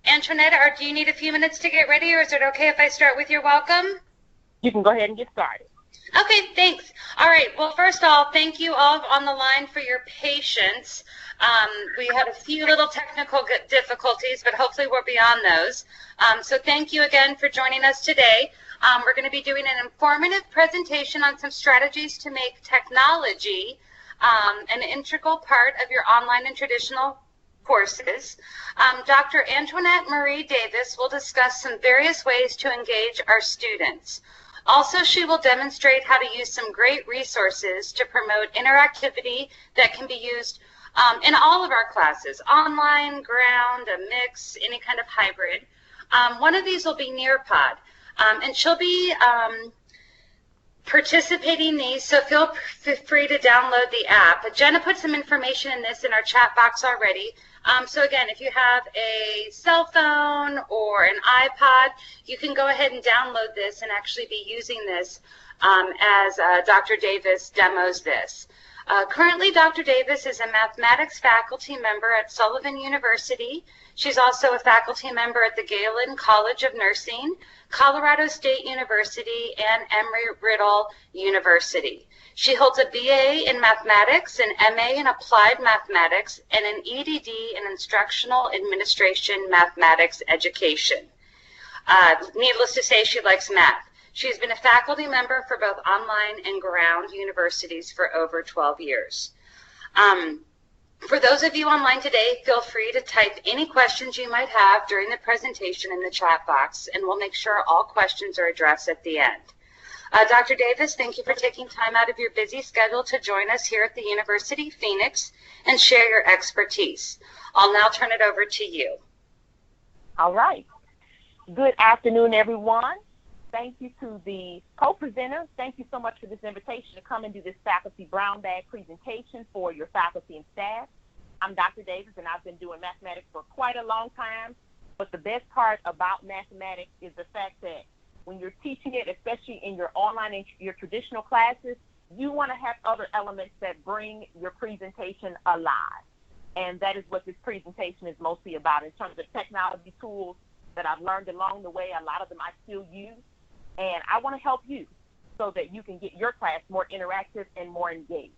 Antoinette, do you need a few minutes to get ready, or is it okay if I start with your welcome? You can go ahead and get started. Okay, thanks. All right. Well, first of all, thank you all on the line for your patience. We had a few little technical difficulties, but hopefully we're beyond those. So thank you again for joining us today. We're going to be doing an informative presentation on some strategies to make technology an integral part of your online and traditional courses. Dr. Antoinette Marie Davis will discuss some various ways to engage our students. Also, she will demonstrate how to use some great resources to promote interactivity that can be used in all of our classes, online, ground, a mix, any kind of hybrid. One of these will be Nearpod, and she'll be participating in these, so feel free to download the app. Jenna put some information in our chat box already. So again, if you have a cell phone or an iPod, you can go ahead and download this and actually be using this as Dr. Davis demos this. Currently, Dr. Davis is a mathematics faculty member at Sullivan University. She's also a faculty member at the Galen College of Nursing, Colorado State University, and Embry-Riddle University. She holds a BA in mathematics, an MA in applied mathematics, and an EDD in instructional administration mathematics education. Needless to say, she likes math. She's been a faculty member for both online and ground universities for over 12 years. For those of you online today, feel free to type any questions you might have during the presentation in the chat box, and we'll make sure all questions are addressed at the end. Dr. Davis, thank you for taking time out of your busy schedule to join us here at the University of Phoenix and share your expertise. I'll now turn it over to you. All right. Good afternoon, everyone. Thank you to the co-presenters. Thank you so much for this invitation to come and do this faculty brown bag presentation for your faculty and staff. I'm Dr. Davis, and I've been doing mathematics for quite a long time. But the best part about mathematics is the fact that when you're teaching it, especially in your online and your traditional classes, you want to have other elements that bring your presentation alive. And that is what this presentation is mostly about in terms of technology tools that I've learned along the way. A lot of them I still use. And I want to help you so that you can get your class more interactive and more engaged.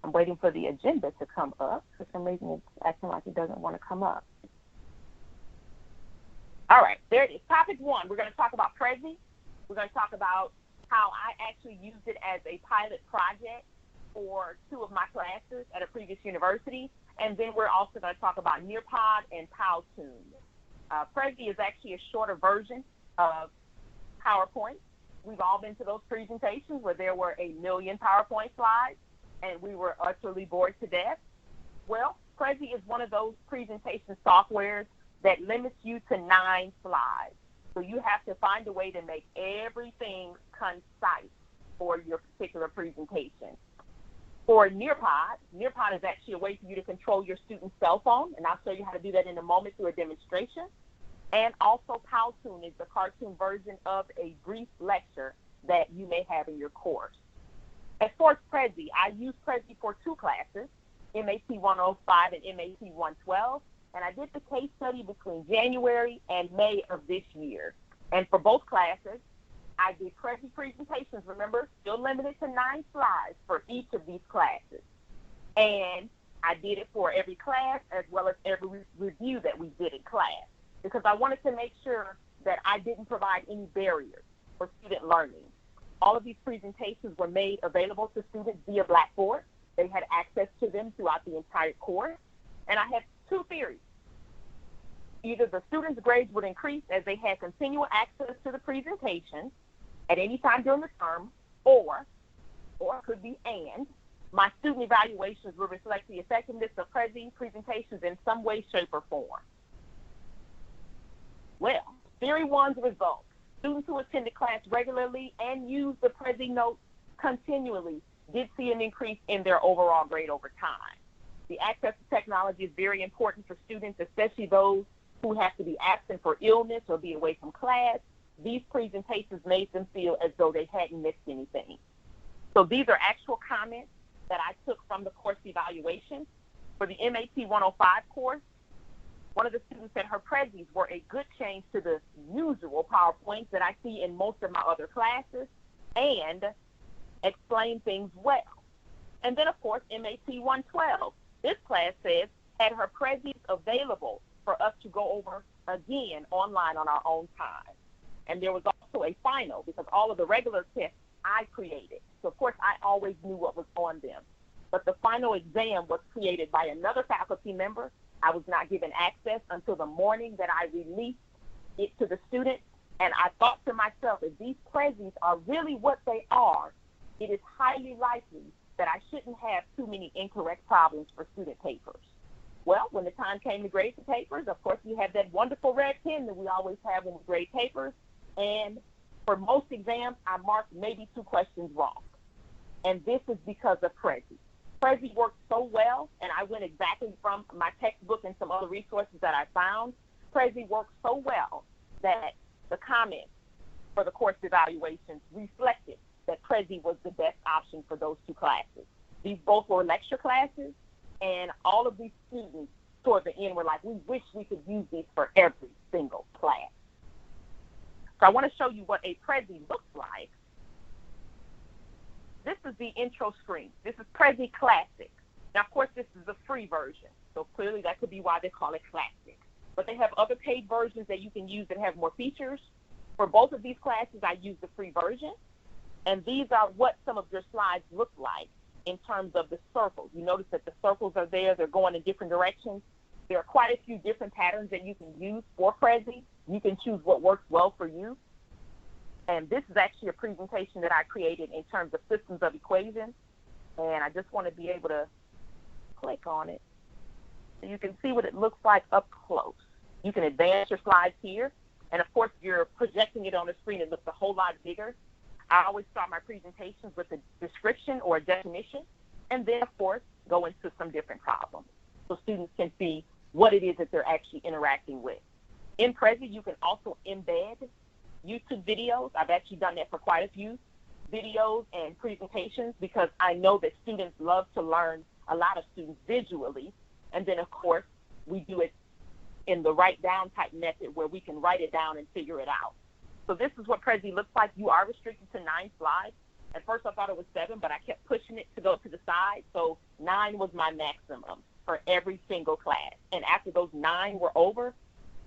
I'm waiting for the agenda to come up. For some reason, it's acting like it doesn't want to come up. All right, there it is. Topic 1, we're going to talk about Prezi. We're going to talk about how I actually used it as a pilot project for 2 of my classes at a previous university. And then we're also going to talk about Nearpod and Powtoon. Prezi is actually a shorter version of PowerPoint. We've all been to those presentations where there were a million PowerPoint slides, and we were utterly bored to death. Well, Prezi is one of those presentation softwares that limits you to 9 slides. So you have to find a way to make everything concise for your particular presentation. For Nearpod is actually a way for you to control your student's cell phone, and I'll show you how to do that in a moment through a demonstration. And also Powtoon is the cartoon version of a brief lecture that you may have in your course. As far as Prezi, I use Prezi for 2 classes, MAT 105 and MAT 112, and I did the case study between January and May of this year. And for both classes, I did Prezi presentations, remember, still limited to 9 slides for each of these classes. And I did it for every class as well as every review that we did in class, because I wanted to make sure that I didn't provide any barriers for student learning. All of these presentations were made available to students via Blackboard. They had access to them throughout the entire course. And I have 2 theories. Either the students' grades would increase as they had continual access to the presentation at any time during the term, or it could be and, my student evaluations will reflect the effectiveness of Prezi presentations in some way, shape, or form. Well, theory 1's results. Students who attended class regularly and used the Prezi notes continually did see an increase in their overall grade over time. The access to technology is very important for students, especially those who have to be absent for illness or be away from class. These presentations made them feel as though they hadn't missed anything. So these are actual comments that I took from the course evaluation. For the MAT 105 course, one of the students said her Prezis were a good change to the usual PowerPoints that I see in most of my other classes and explain things well. And then, of course, MAT 112. This class says, had her Prezis available for us to go over again online on our own time. And there was also a final because all of the regular tests I created. So, of course, I always knew what was on them. But the final exam was created by another faculty member. I was not given access until the morning that I released it to the students. And I thought to myself, if these Prezis are really what they are, it is highly likely that I shouldn't have too many incorrect problems for student papers. Well, when the time came to grade the papers, of course, we had that wonderful red pen that we always have when we grade papers. And for most exams, I marked maybe 2 questions wrong. And this is because of Prezi. Prezi worked so well, and I went exactly from my textbook and some other resources that I found. Prezi worked so well that the comments for the course evaluations reflected that Prezi was the best option for those 2 classes. These both were lecture classes, and all of these students toward the end were like, we wish we could use these for every single class. So I want to show you what a Prezi looks like. This is the intro screen. This is Prezi Classic. Now, of course, this is the free version, so clearly that could be why they call it Classic. But they have other paid versions that you can use that have more features. For both of these classes, I use the free version, and these are what some of your slides look like in terms of the circles. You notice that the circles are there. They're going in different directions. There are quite a few different patterns that you can use for Prezi. You can choose what works well for you. And this is actually a presentation that I created in terms of systems of equations. And I just want to be able to click on it so you can see what it looks like up close. You can advance your slides here. And of course, if you're projecting it on the screen, it looks a whole lot bigger. I always start my presentations with a description or a definition, and then, of course, go into some different problems so students can see what it is that they're actually interacting with. In Prezi, you can also embed YouTube videos. I've actually done that for quite a few videos and presentations because I know that students love to learn, a lot of students visually. And then, of course, we do it in the write down type method where we can write it down and figure it out. So this is what Prezi looks like. You are restricted to 9 slides. At first I thought it was 7, but I kept pushing it to go to the side. So 9 was my maximum for every single class. And after those 9 were over,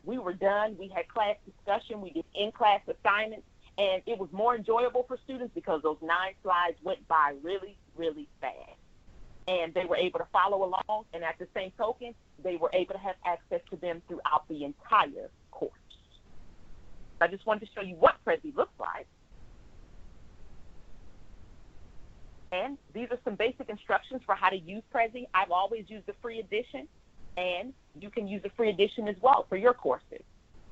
we were done. We had class discussion. We did in-class assignments. And it was more enjoyable for students because those 9 slides went by really, really fast. And they were able to follow along. And at the same token, they were able to have access to them throughout the entire course. I just wanted to show you what Prezi looks like. And these are some basic instructions for how to use Prezi. I've always used the free edition, and you can use the free edition as well for your courses.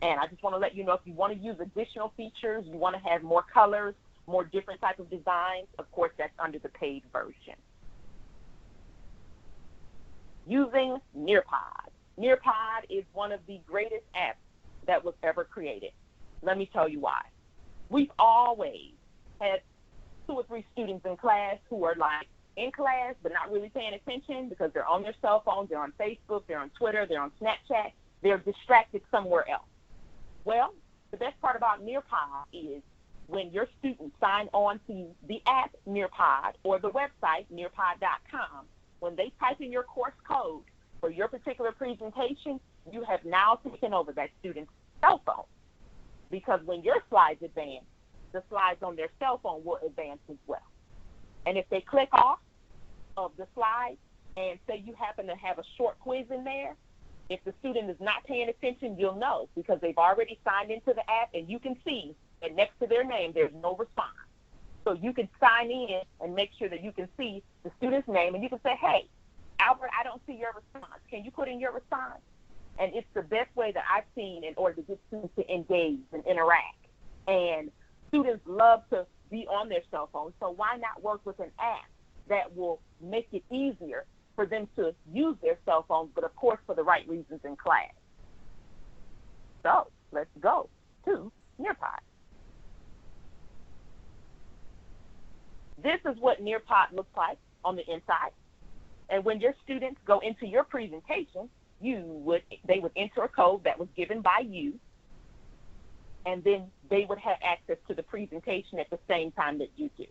And I just want to let you know if you want to use additional features, you want to have more colors, more different type of designs, of course, that's under the paid version. Using Nearpod. Nearpod is one of the greatest apps that was ever created. Let me tell you why. We've always had 2 or 3 students in class who are like in class but not really paying attention because they're on their cell phones, they're on Facebook, they're on Twitter, they're on Snapchat, they're distracted somewhere else. Well, the best part about Nearpod is when your students sign on to the app Nearpod or the website nearpod.com, when they type in your course code for your particular presentation, you have now taken over that student's cell phone. Because when your slides advance, the slides on their cell phone will advance as well. And if they click off of the slide and say you happen to have a short quiz in there, if the student is not paying attention, you'll know because they've already signed into the app and you can see that next to their name there's no response. So you can sign in and make sure that you can see the student's name and you can say, hey, Albert, I don't see your response. Can you put in your response? And it's the best way that I've seen in order to get students to engage and interact. And students love to be on their cell phones, so why not work with an app that will make it easier for them to use their cell phones, but of course for the right reasons in class. So let's go to Nearpod. This is what Nearpod looks like on the inside. And when your students go into your presentation, they would enter a code that was given by you, and then they would have access to the presentation at the same time that you do.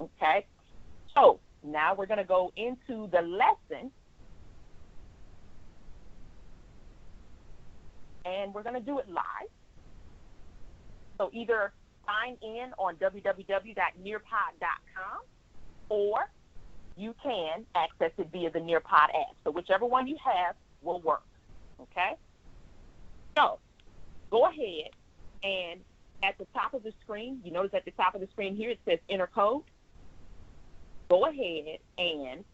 Okay? So now we're going to go into the lesson, and we're going to do it live. So either sign in on www.nearpod.com, or you can access it via the Nearpod app. So whichever one you have will work, okay? So go ahead, and at the top of the screen, you notice at the top of the screen here it says enter code. Go ahead and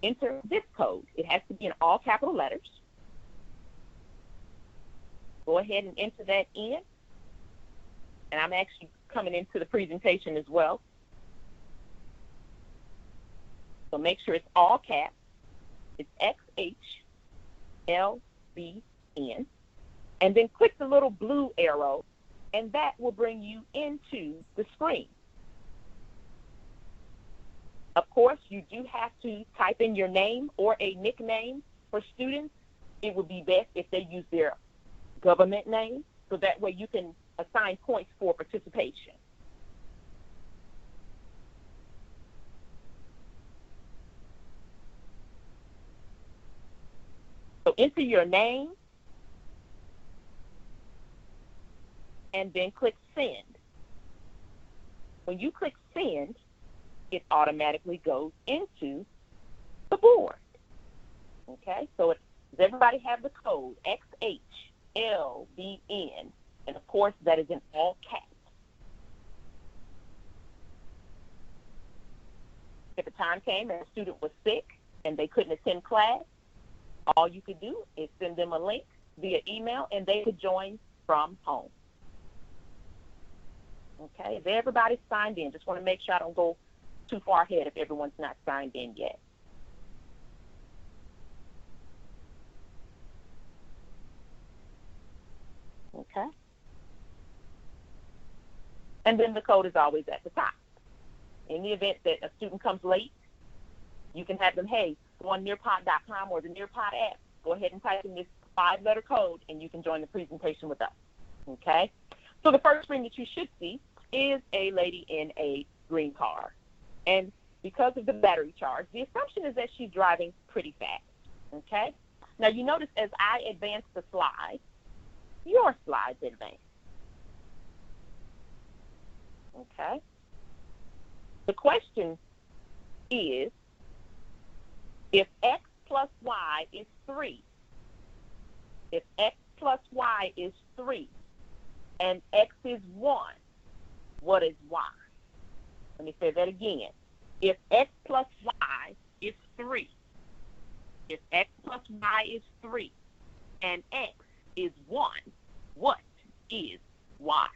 enter this code. It has to be in all capital letters. Go ahead and enter that in. And I'm actually coming into the presentation as well. So make sure it's all caps. It's XHLBN. And then click the little blue arrow, and that will bring you into the screen. Of course, you do have to type in your name or a nickname for students. It would be best if they use their government name, so that way you can assign points for participation. So enter your name, and then click send. When you click send, it automatically goes into the board. Okay, so does everybody have the code XHLBN? And of course, that is in all caps. If a time came and a student was sick and they couldn't attend class, all you could do is send them a link via email, and they could join from home. Okay, is everybody signed in? Just want to make sure I don't go too far ahead if everyone's not signed in yet. Okay. And then the code is always at the top. In the event that a student comes late, you can have them, hey, go on nearpod.com or the Nearpod app. Go ahead and type in this 5-letter code, and you can join the presentation with us. Okay? So the first screen that you should see is a lady in a green car. And because of the battery charge, the assumption is that she's driving pretty fast. Okay? Now, you notice as I advance the slide, your slides advance. Okay? The question is, if x plus y is 3, if x plus y is 3, and x is 1, what is y? Let me say that again. If x plus y is 3, if x plus y is 3, and x is 1, what is y?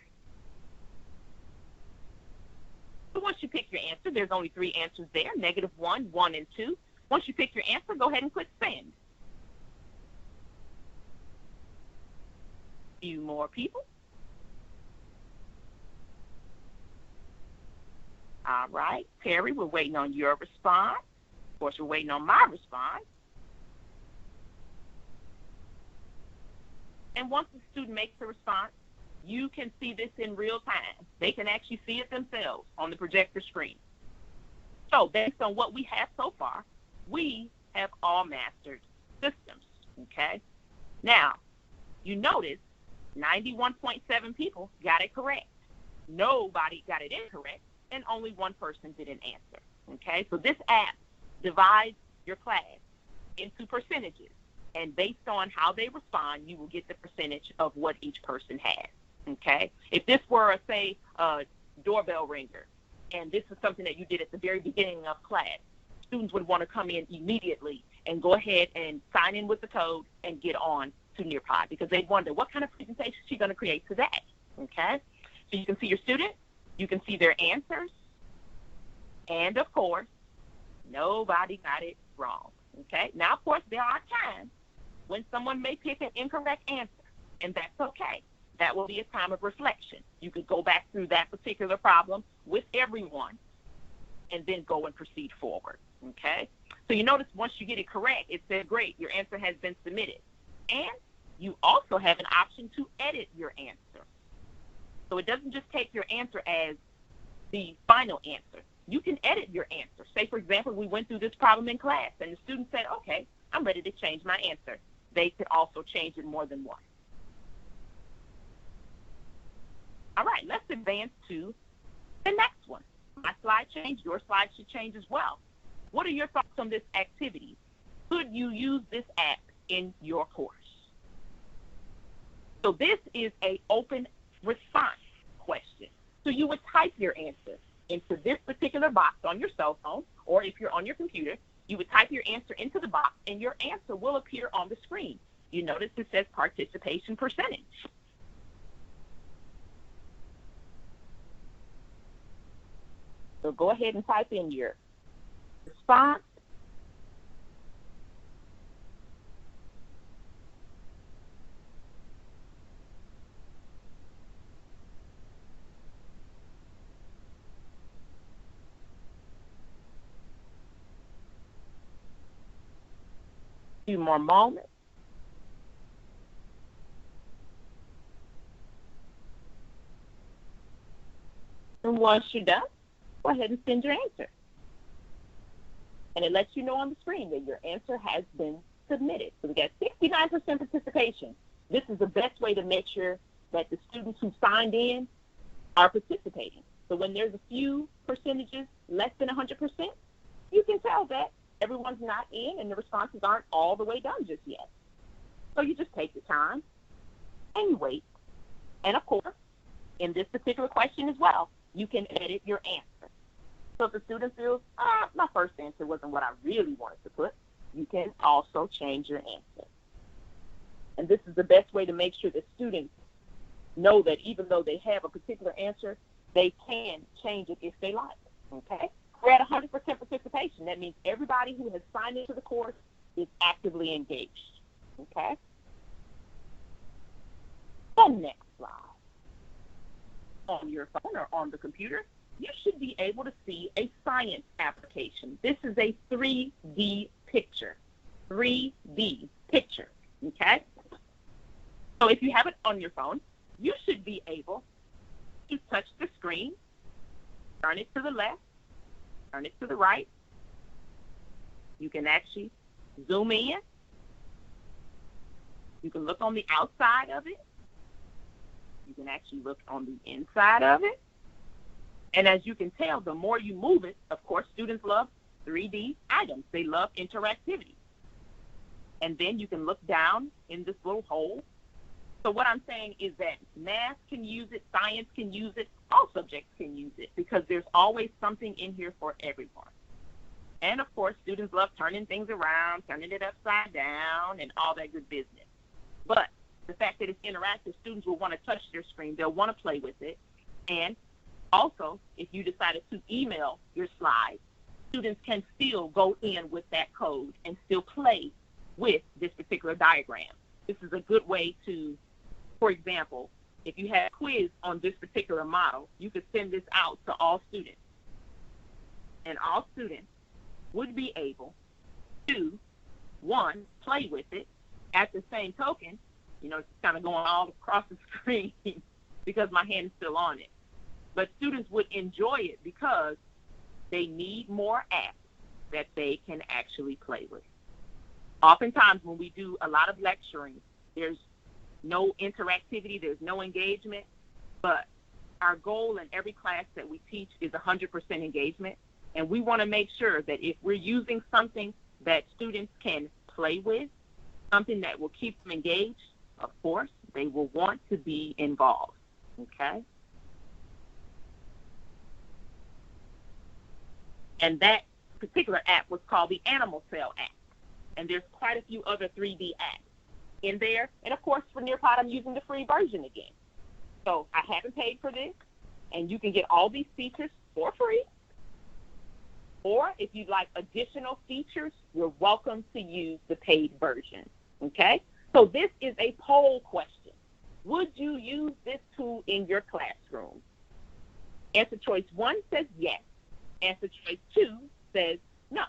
So once you pick your answer, there's only 3 answers there, -1, 1, and 2. Once you pick your answer, go ahead and click send. Few more people. All right, Terry, we're waiting on your response. Of course, we're waiting on my response. And once the student makes a response, you can see this in real time. They can actually see it themselves on the projector screen. So based on what we have so far, we have all mastered systems, okay? Now, you notice 91.7 people got it correct. Nobody got it incorrect, and only one person didn't answer, okay? So this app divides your class into percentages, and based on how they respond, you will get the percentage of what each person has, okay? If this were, say, a doorbell ringer, and this is something that you did at the very beginning of class, students would want to come in immediately and go ahead and sign in with the code and get on to Nearpod, because they wonder, what kind of presentation is she going to create today, okay? So you can see your student, you can see their answers, and of course, Nobody got it wrong. Okay? Now, of course, there are times when someone may pick an incorrect answer, and that's okay. That will be a time of reflection. You could go back through that particular problem with everyone and then go and proceed forward. Okay? So you notice once you get it correct, it says, great, your answer has been submitted. And you also have an option to edit your answer. So it doesn't just take your answer as the final answer. You can edit your answer. Say, for example, we went through this problem in class, and the student said, okay, I'm ready to change my answer. They could also change it more than once. All right, let's advance to the next one. My slide changed. Your slide should change as well. What are your thoughts on this activity? Could you use this app in your course? So this is an open response question. So you would type your answer into this particular box on your cell phone, or if you're on your computer, you would type your answer into the box, and your answer will appear on the screen. You notice it says participation percentage. So go ahead and type in your response. A few more moments. And once you're done, go ahead and send your answer. And it lets you know on the screen that your answer has been submitted. So we got 69% participation. This is the best way to make sure that the students who signed in are participating. So when there's a few percentages less than 100%, you can tell that everyone's not in and the responses aren't all the way done just yet. So you just take the time and you wait. And of course, in this particular question as well, you can edit your answer. So if the student feels, my first answer wasn't what I really wanted to put, you can also change your answer. And this is the best way to make sure that students know that even though they have a particular answer, they can change it if they like, okay? We're at 100% participation. That means everybody who has signed into the course is actively engaged, okay? The next slide. On your phone or on the computer, you should be able to see a science application. This is a 3D picture. 3D picture, okay? So if you have it on your phone, you should be able to touch the screen, turn it to the left, turn it to the right. You can actually zoom in. You can look on the outside of it. You can actually look on the inside of it. And as you can tell, the more you move it, of course, students love 3D items. They love interactivity. And then you can look down in this little hole. So what I'm saying is that math can use it, science can use it, all subjects can use it, because there's always something in here for everyone. And of course, students love turning things around, turning it upside down, and all that good business. But the fact that it's interactive, students will want to touch their screen. They'll want to play with it. And also, if you decided to email your slides, students can still go in with that code and still play with this particular diagram. This is a good way to, for example, if you had a quiz on this particular model, you could send this out to all students. And all students would be able to, one, play with it. At the same token, you know, it's kind of going all across the screen because my hand is still on it. But students would enjoy it because they need more apps that they can actually play with. Oftentimes when we do a lot of lecturing, there's no interactivity, there's no engagement, but our goal in every class that we teach is 100% engagement. And we want to make sure that if we're using something that students can play with, something that will keep them engaged, of course, they will want to be involved, okay? And that particular app was called the Animal Cell app. And there's quite a few other 3D apps in there. And of course, for Nearpod, I'm using the free version again. So I haven't paid for this, and you can get all these features for free. Or if you'd like additional features, you're welcome to use the paid version, okay? So this is a poll question. Would you use this tool in your classroom? Answer choice 1 says yes. Answer choice 2 says no.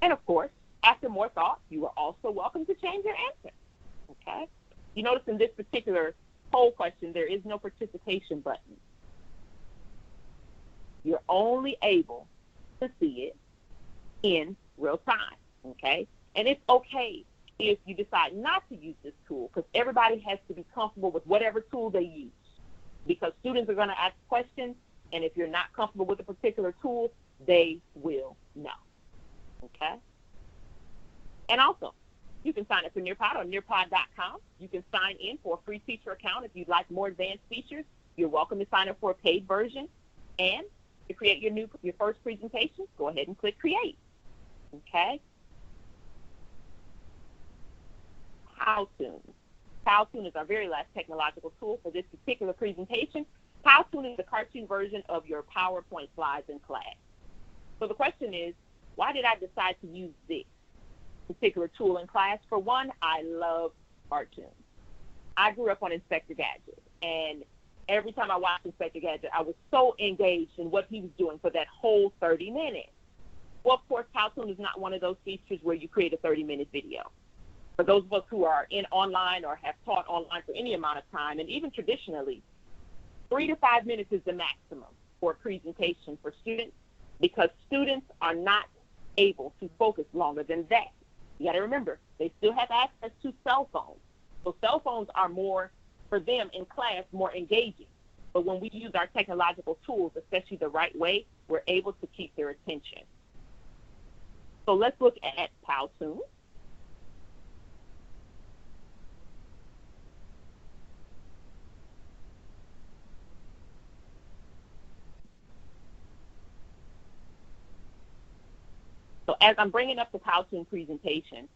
And of course, after more thought, you are also welcome to change your answer, okay? You notice in this particular poll question, there is no participation button. You're only able to see it in real time, okay? And it's okay if you decide not to use this tool, because everybody has to be comfortable with whatever tool they use, because students are going to ask questions, and if you're not comfortable with a particular tool, they will know, okay? And also, you can sign up for Nearpod on nearpod.com. You can sign in for a free teacher account if you'd like more advanced features. You're welcome to sign up for a paid version. And to create your first presentation, go ahead and click Create, okay? Powtoon. Powtoon is our very last technological tool for this particular presentation. Powtoon is the cartoon version of your PowerPoint slides in class. So the question is, why did I decide to use this particular tool in class? For one, I love cartoons. I grew up on Inspector Gadget, and every time I watched Inspector Gadget, I was so engaged in what he was doing for that whole 30 minutes. Well, of course, Powtoon is not one of those features where you create a 30-minute video. For those of us who are in online or have taught online for any amount of time, and even traditionally, 3 to 5 minutes is the maximum for a presentation for students, because students are not able to focus longer than that. You got to remember, they still have access to cell phones. So cell phones are more, for them in class, more engaging. But when we use our technological tools, especially the right way, we're able to keep their attention. So let's look at Powtoon. So as I'm bringing up the Powtoon presentation,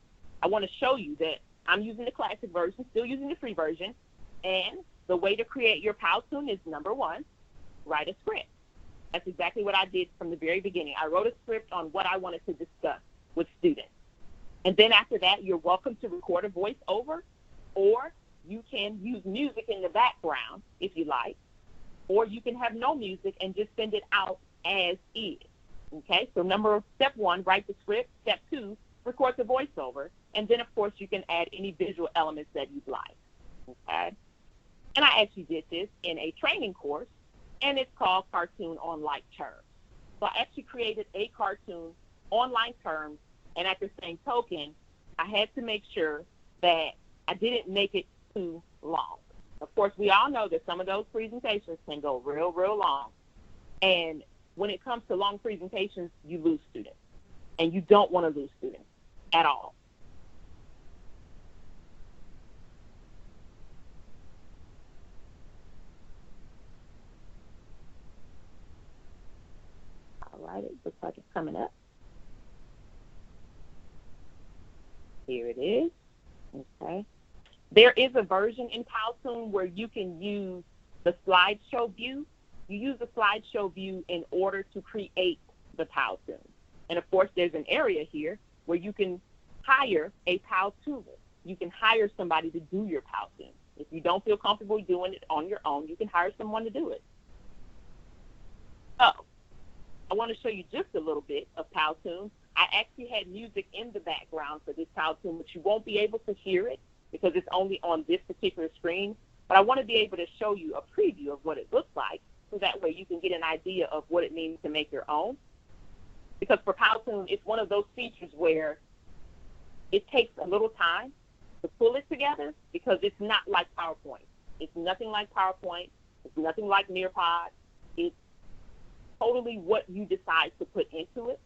I want to show you that I'm using the classic version, still using the free version, and the way to create your Powtoon is, number 1, write a script. That's exactly what I did from the very beginning. I wrote a script on what I wanted to discuss with students. And then after that, you're welcome to record a voiceover, or you can use music in the background if you like, or you can have no music and just send it out as is. Okay, so step 1, write the script. Step 2, record the voiceover. And then, of course, you can add any visual elements that you'd like. Okay, and I actually did this in a training course, and it's called Cartoon on Like Terms. So I actually created a cartoon on like terms, and at the same token, I had to make sure that I didn't make it too long. Of course, we all know that some of those presentations can go real, real long. And when it comes to long presentations, you lose students. And you don't want to lose students at all. All right, it looks like it's coming up. Here it is. Okay. There is a version in Powtoon where you can use the slideshow view. You use the slideshow view in order to create the Powtoon. And of course, there's an area here where you can hire a Powtoonist. You can hire somebody to do your Powtoon. If you don't feel comfortable doing it on your own, you can hire someone to do it. So I want to show you just a little bit of Powtoon. I actually had music in the background for this Powtoon, but you won't be able to hear it because it's only on this particular screen. But I want to be able to show you a preview of what it looks like, so that way you can get an idea of what it means to make your own. Because for Powtoon, it's one of those features where it takes a little time to pull it together, because it's not like PowerPoint. It's nothing like PowerPoint. It's nothing like Nearpod. It's totally what you decide to put into it.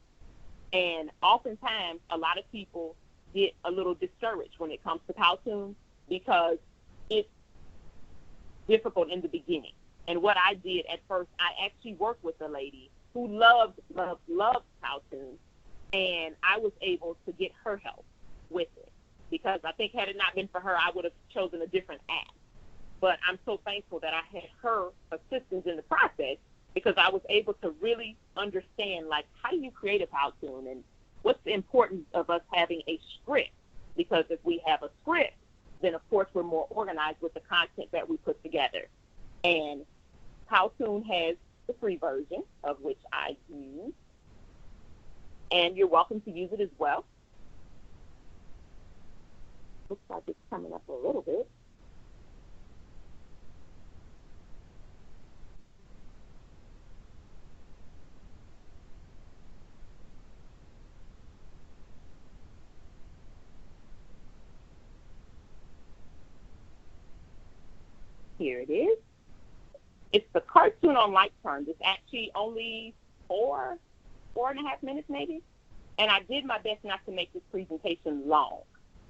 And oftentimes, a lot of people get a little discouraged when it comes to Powtoon because it's difficult in the beginning. And what I did at first, I actually worked with a lady who loved Powtoon, and I was able to get her help with it, because I think had it not been for her, I would have chosen a different app. But I'm so thankful that I had her assistance in the process, because I was able to really understand, like, how do you create a Powtoon, and what's the importance of us having a script? Because if we have a script, then of course we're more organized with the content that we put together. And Powtoon has the free version, of which I use, and you're welcome to use it as well. Looks like it's coming up a little bit. Here it is. It's the Cartoon on Light Terms. It's actually only 4.5 minutes maybe. And I did my best not to make this presentation long.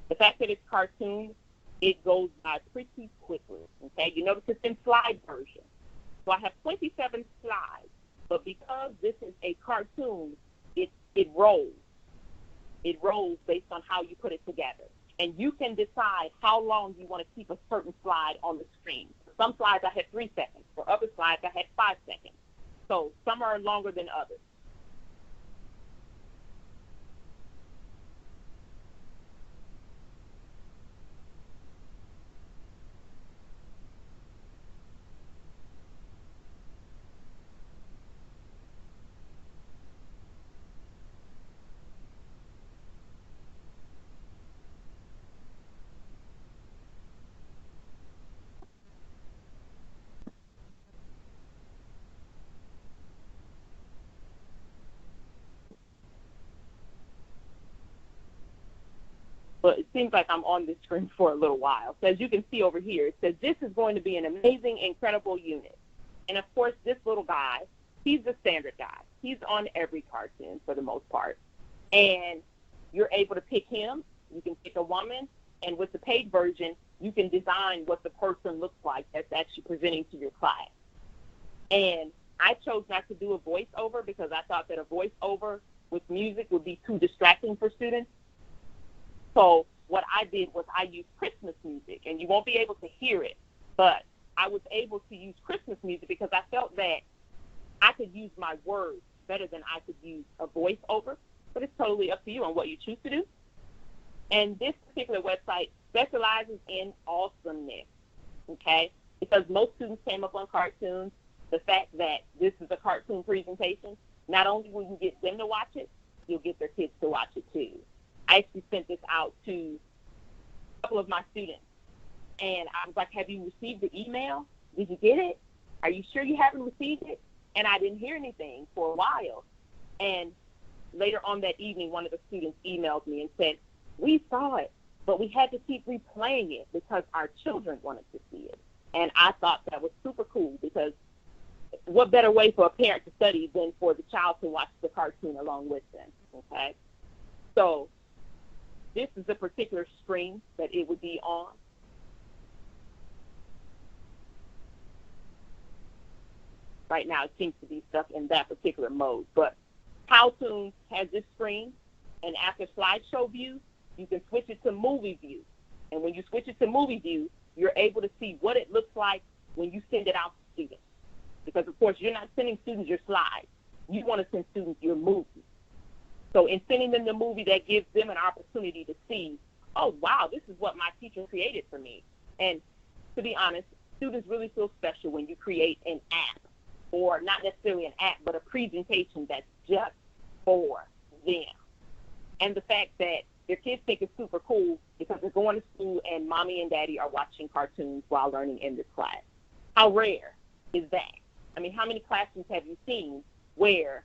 The fact that it's cartoon, it goes by pretty quickly, okay? You notice it's in slide version. So I have 27 slides, but because this is a cartoon, it rolls. It rolls based on how you put it together. And you can decide how long you want to keep a certain slide on the screen. For some slides I had 3 seconds. For other slides I had 5 seconds. So some are longer than others. But it seems like I'm on this screen for a little while. So as you can see over here, it says this is going to be an amazing, incredible unit. And of course, this little guy, he's the standard guy. He's on every cartoon for the most part. And you're able to pick him. You can pick a woman. And with the paid version, you can design what the person looks like that's actually presenting to your class. And I chose not to do a voiceover because I thought that a voiceover with music would be too distracting for students. So what I did was I used Christmas music, and you won't be able to hear it, but I was able to use Christmas music because I felt that I could use my words better than I could use a voiceover, but it's totally up to you on what you choose to do. And this particular website specializes in awesomeness, okay? Because most students came up on cartoons, the fact that this is a cartoon presentation, not only will you get them to watch it, you'll get their kids to watch it too. I actually sent this out to a couple of my students, and I was like, have you received the email? Did you get it? Are you sure you haven't received it? And I didn't hear anything for a while. And later on that evening, one of the students emailed me and said, we saw it, but we had to keep replaying it because our children wanted to see it. And I thought that was super cool, because what better way for a parent to study than for the child to watch the cartoon along with them, okay? So this is the particular screen that it would be on. Right now, it seems to be stuck in that particular mode. But Powtoon has this screen, and after slideshow view, you can switch it to movie view. And when you switch it to movie view, you're able to see what it looks like when you send it out to students. Because, of course, you're not sending students your slides. You want to send students your movie. So in sending them the movie, that gives them an opportunity to see, oh, wow, this is what my teacher created for me. And to be honest, students really feel special when you create an app, or not necessarily an app, but a presentation that's just for them. And the fact that their kids think it's super cool because they're going to school and mommy and daddy are watching cartoons while learning in this class. How rare is that? I mean, how many classrooms have you seen where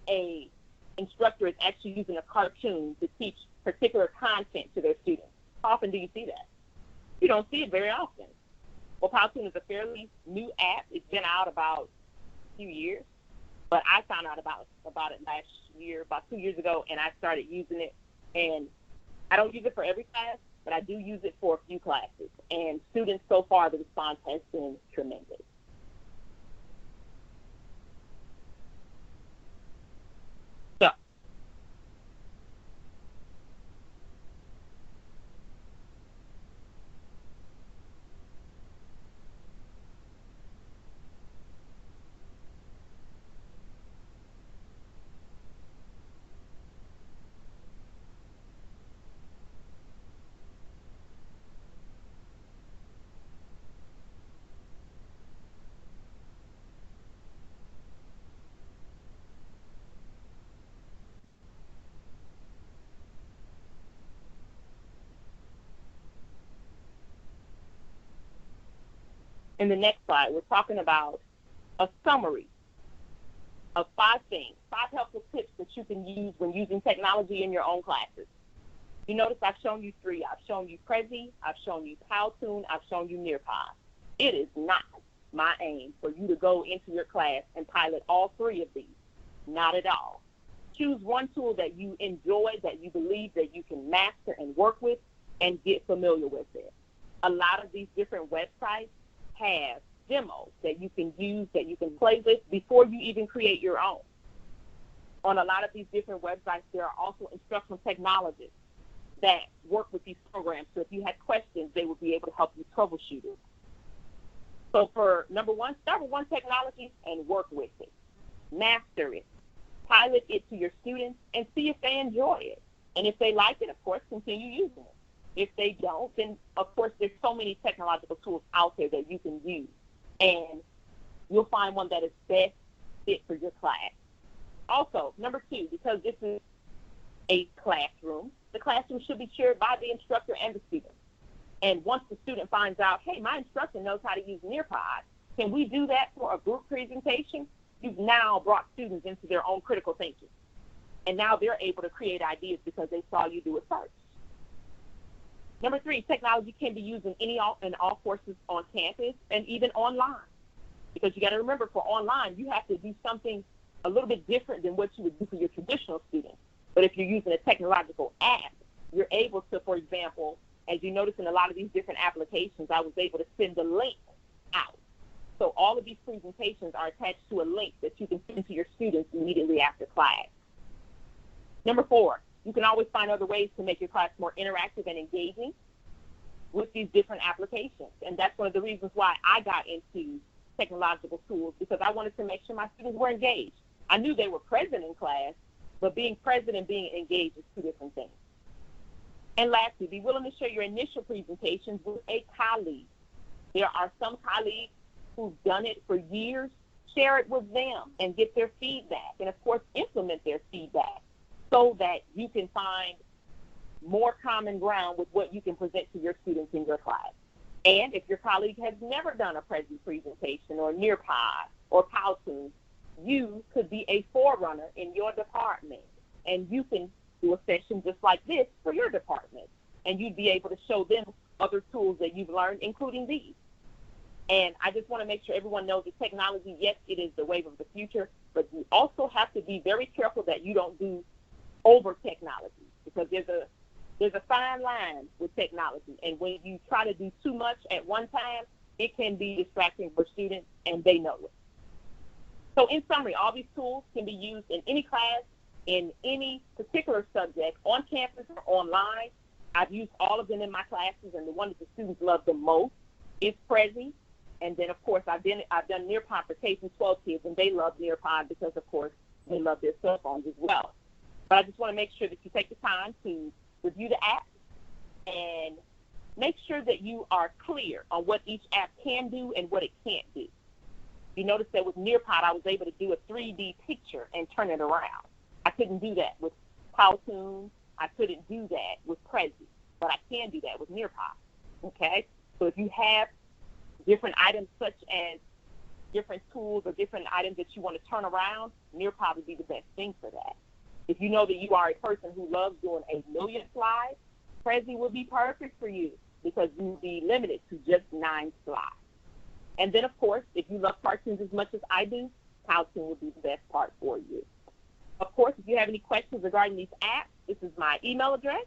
a instructor is actually using a cartoon to teach particular content to their students? How often do you see that? You don't see it very often. Well, Powtoon is a fairly new app. It's been out about a few years, but I found out about it last year, about 2 years ago, and I started using it. And I don't use it for every class, but I do use it for a few classes. And students, so far, the response has been tremendous. So In the next slide, we're talking about a summary of 5 things, 5 helpful tips that you can use when using technology in your own classes. You notice I've shown you 3. I've shown you Prezi, I've shown you Powtoon, I've shown you Nearpod. It is not my aim for you to go into your class and pilot all 3 of these. Not at all. Choose one tool that you enjoy, that you believe that you can master and work with, and get familiar with it. A lot of these different websites have demos that you can use, that you can play with before you even create your own. On a lot of these different websites, there are also instructional technologists that work with these programs. So if you had questions, they would be able to help you troubleshoot it. So for number 1, start with one technology and work with it. Master it. Pilot it to your students and see if they enjoy it. And if they like it, of course, continue using it. If they don't, then, of course, there's so many technological tools out there that you can use. And you'll find one that is best fit for your class. Also, number 2, because this is a classroom, the classroom should be shared by the instructor and the student. And once the student finds out, hey, my instructor knows how to use Nearpod, can we do that for a group presentation? You've now brought students into their own critical thinking. And now they're able to create ideas because they saw you do it first. Number 3, technology can be used in all courses on campus and even online. Because you got to remember, for online, you have to do something a little bit different than what you would do for your traditional students. But if you're using a technological app, you're able to, for example, as you notice in a lot of these different applications, I was able to send a link out. So all of these presentations are attached to a link that you can send to your students immediately after class. Number 4, you can always find other ways to make your class more interactive and engaging with these different applications. And that's one of the reasons why I got into technological tools, because I wanted to make sure my students were engaged. I knew they were present in class, but being present and being engaged is 2 different things. And lastly, be willing to share your initial presentations with a colleague. There are some colleagues who've done it for years. Share it with them and get their feedback, and of course implement their feedback, so that you can find more common ground with what you can present to your students in your class. And if your colleague has never done a Prezi presentation or Nearpod or Powtoon, you could be a forerunner in your department, and you can do a session just like this for your department, and you'd be able to show them other tools that you've learned, including these. And I just want to make sure everyone knows that technology, yes, it is the wave of the future, but you also have to be very careful that you don't do over technology, because there's a fine line with technology, and when you try to do too much at one time, it can be distracting for students, and they know it. So in summary, all these tools can be used in any class, in any particular subject, on campus or online. I've used all of them in my classes, and the one that the students love the most is Prezi. And then, of course, I've done Nearpod for K-12 kids, and they love Nearpod because, of course, they love their cell phones as well. But I just want to make sure that you take the time to review the app and make sure that you are clear on what each app can do and what it can't do. You notice that with Nearpod, I was able to do a 3D picture and turn it around. I couldn't do that with Powtoon. I couldn't do that with Prezi, but I can do that with Nearpod. Okay? So if you have different items such as different tools or different items that you want to turn around, Nearpod would be the best thing for that. If you know that you are a person who loves doing 1 million slides, Prezi would be perfect for you, because you would be limited to just 9 slides. And then, of course, if you love cartoons as much as I do, Powtoon would be the best part for you. Of course, if you have any questions regarding these apps, this is my email address,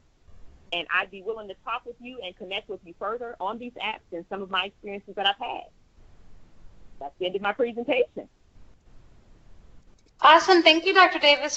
and I'd be willing to talk with you and connect with you further on these apps and some of my experiences that I've had. That's the end of my presentation. Awesome. Thank you, Dr. Davis,